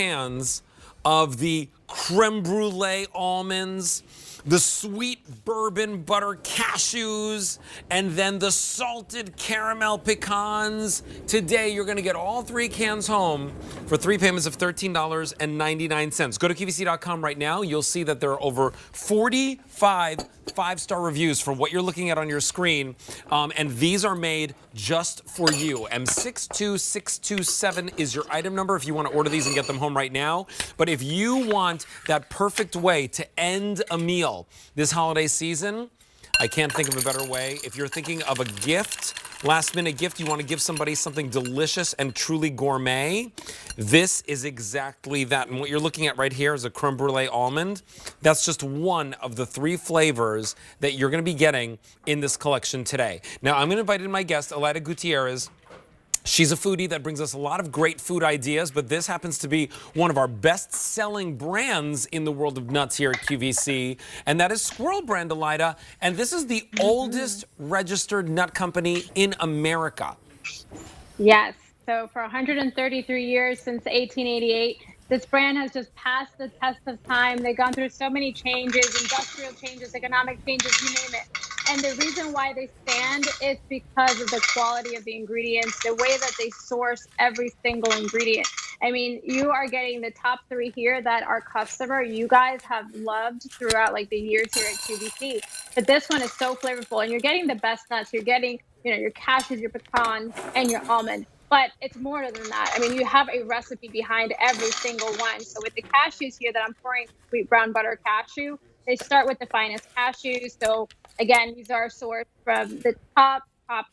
fans of the Creme Brulee almonds, the sweet bourbon butter cashews, and then the salted caramel pecans. Today, you're going to get all 3 cans home for 3 payments of $13.99. Go to QVC.com right now. You'll see that there are over 45 5-star reviews for what you're looking at on your screen. And these are made just for you. M62627 is your item number if you want to order these and get them home right now. But if you want that perfect way to end a meal this holiday season, I can't think of a better way. If you're thinking of a gift, last-minute gift, you want to give somebody something delicious and truly gourmet, this is exactly that. And what you're looking at right here is a creme brulee almond. That's just one of the 3 flavors that you're going to be getting in this collection today. Now, I'm going to invite in my guest, Elida Gutierrez. She's a foodie that brings us a lot of great food ideas, but this happens to be one of our best-selling brands in the world of nuts here at QVC, and that is Squirrel Brand, Elida. And this is the oldest registered nut company in America. Yes. So for 133 years, since 1888, this brand has just passed the test of time. They've gone through so many changes, industrial changes, economic changes, you name it. And the reason why they stand is because of the quality of the ingredients, the way that they source every single ingredient. I mean, you are getting the top 3 here that our customer, you guys have loved throughout like the years here at QVC. But this one is so flavorful, and you're getting the best nuts. You're getting, your cashews, your pecans, and your almond. But it's more than that. I mean, you have a recipe behind every single one. So with the cashews here that I'm pouring sweet brown butter cashew, they start with the finest cashews. So again, these are sourced from the top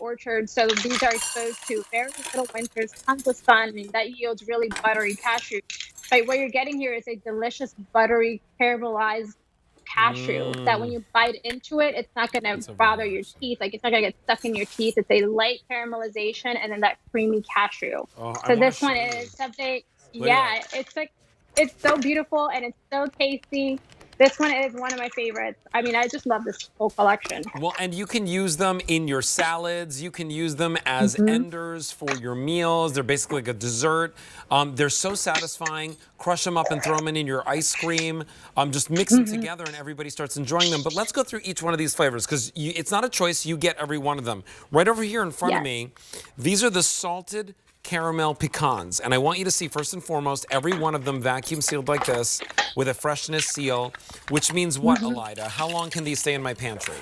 orchards. So these are exposed to very little winters, tons of sun, and that yields really buttery cashews. But what you're getting here is a delicious, buttery, caramelized cashew that when you bite into it, it's not going to bother your teeth. Like, it's not going to get stuck in your teeth. It's a light caramelization and then that creamy cashew. So this one is something, it's so beautiful and it's so tasty. This one is one of my favorites. I mean, I just love this whole collection. Well, and you can use them in your salads. You can use them as enders for your meals. They're basically like a dessert. They're so satisfying. Crush them up and throw them in your ice cream. Just mix them together and everybody starts enjoying them. But let's go through each one of these flavors because it's not a choice. You get every one of them. Right over here in front of me, these are the salted caramel pecans. And I want you to see, first and foremost, every one of them vacuum sealed like this with a freshness seal, which means what, Elida? How long can these stay in my pantry?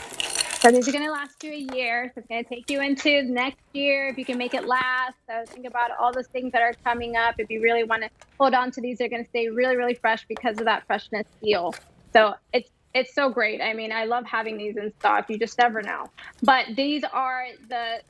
So these are going to last you a year. So it's going to take you into next year if you can make it last. So think about all those things that are coming up. If you really want to hold on to these, they're going to stay really, really fresh because of that freshness seal. So it's so great. I mean, I love having these in stock. You just never know. But these are the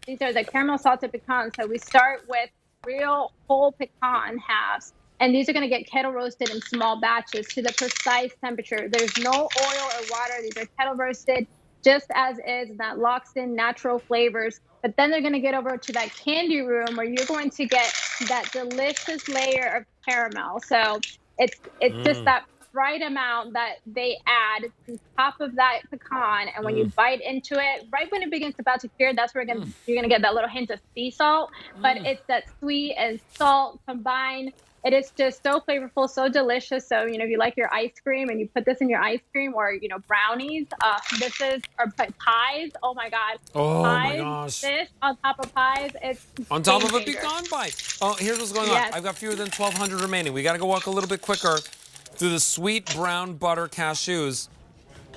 caramel salted pecans. So we start with real whole pecan halves, and these are going to get kettle roasted in small batches to the precise temperature. There's no oil or water. These are kettle roasted just as is, and that locks in natural flavors. But then they're going to get over to that candy room where you're going to get that delicious layer of caramel. So it's just that right amount that they add to top of that pecan, and when you bite into it, right when it begins about to cure, that's where you're gonna get that little hint of sea salt. But it's that sweet and salt combined. It is just so flavorful, so delicious. So if you like your ice cream and you put this in your ice cream, or brownies, or pies. Oh my god! Oh pies, my gosh! This on top of pies, it's on top of a pecan pie. Oh, here's what's going on. I've got fewer than 1,200 remaining. We got to go walk a little bit quicker through the sweet brown butter cashews.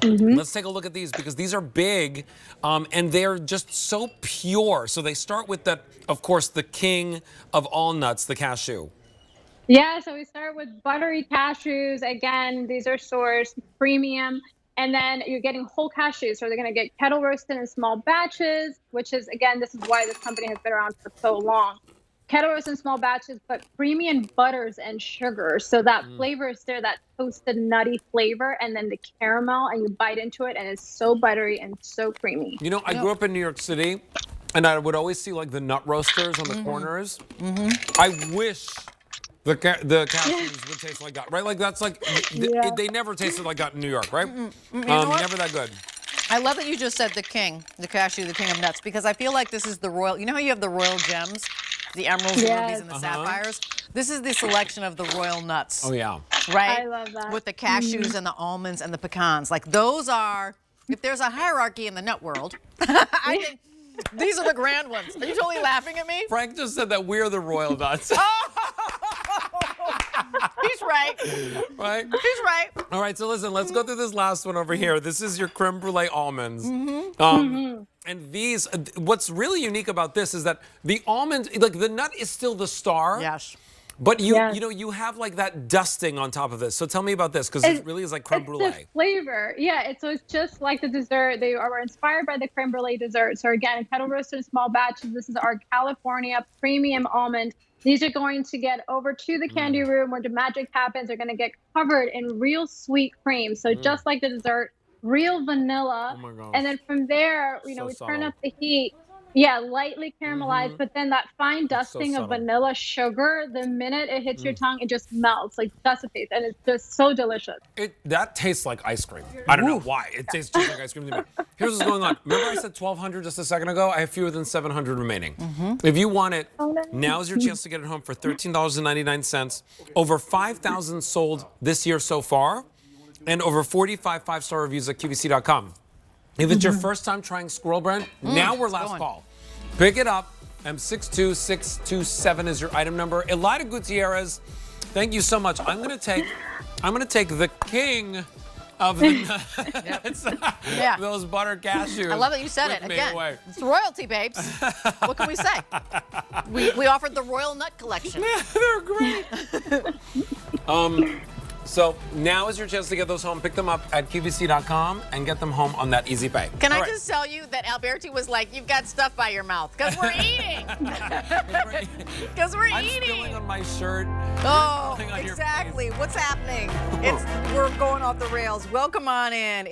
Let's take a look at these because these are big and they're just so pure. So they start with of course, the king of all nuts, the cashew. Yeah, so we start with buttery cashews. Again, these are sourced premium. And then you're getting whole cashews. So they're going to get kettle roasted in small batches, which is, again, this is why this company has been around for so long. Kettle roast in small batches, but premium butters and sugar. So that flavor is there, that toasted nutty flavor, and then the caramel, and you bite into it, and it's so buttery and so creamy. I grew up in New York City, and I would always see like the nut roasters on the corners. I wish the cashews would taste like that, right? Like that's like, they never tasted like that in New York, right? Never that good. I love that you just said the king, the cashew, the king of nuts, because I feel like this is the royal, you know how you have the royal gems? the emeralds, the rubies, and the sapphires. This is the selection of the royal nuts. Oh, yeah. Right? I love that. With the cashews and the almonds and the pecans. Like, those are, if there's a hierarchy in the nut world, I think these are the grand ones. Are you totally laughing at me? Frank just said that we're the royal nuts. He's right. Right? He's right. All right, so listen, let's go through this last one over here. This is your creme brulee almonds. And these, what's really unique about this is that the almond, like the nut is still the star. Yes. But you know, you have like that dusting on top of this. So tell me about this, because it really is like creme brulee. It's the flavor. Yeah, so it's just like the dessert. They are inspired by the creme brulee dessert. So again, kettle roasted in small batches. This is our California premium almond. These are going to get over to the candy room where the magic happens. They're going to get covered in real sweet cream. So just like the dessert, real vanilla. Oh my gosh. And then from there, you know, we turn up the heat. Yeah, lightly caramelized, but then that fine dusting of vanilla sugar, the minute it hits your tongue, it just melts, like dissipates, and it's just so delicious. That tastes like ice cream. I don't know why. It tastes just like ice cream to me. Here's what's going on. Remember I said 1,200 just a second ago? I have fewer than 700 remaining. If you want it, now's your chance to get it home for $13.99. Over 5,000 sold this year so far, and over 45 5-star reviews at QVC.com. If it's your first time trying Squirrel Brand, now we're last call. Pick it up. M62627 is your item number. Elida Gutierrez, thank you so much. I'm gonna take the king of the nuts, those butter cashews. I love that you said it again. Away. It's royalty, babes. What can we say? We offered the royal nut collection. They're great. So now is your chance to get those home. Pick them up at QVC.com and get them home on that Easy Pay. Can I just tell you that Alberti was like, you've got stuff by your mouth, because we're eating. Because we're I'm eating. spilling on my shirt. Oh, exactly. What's happening? We're going off the rails. Welcome on in.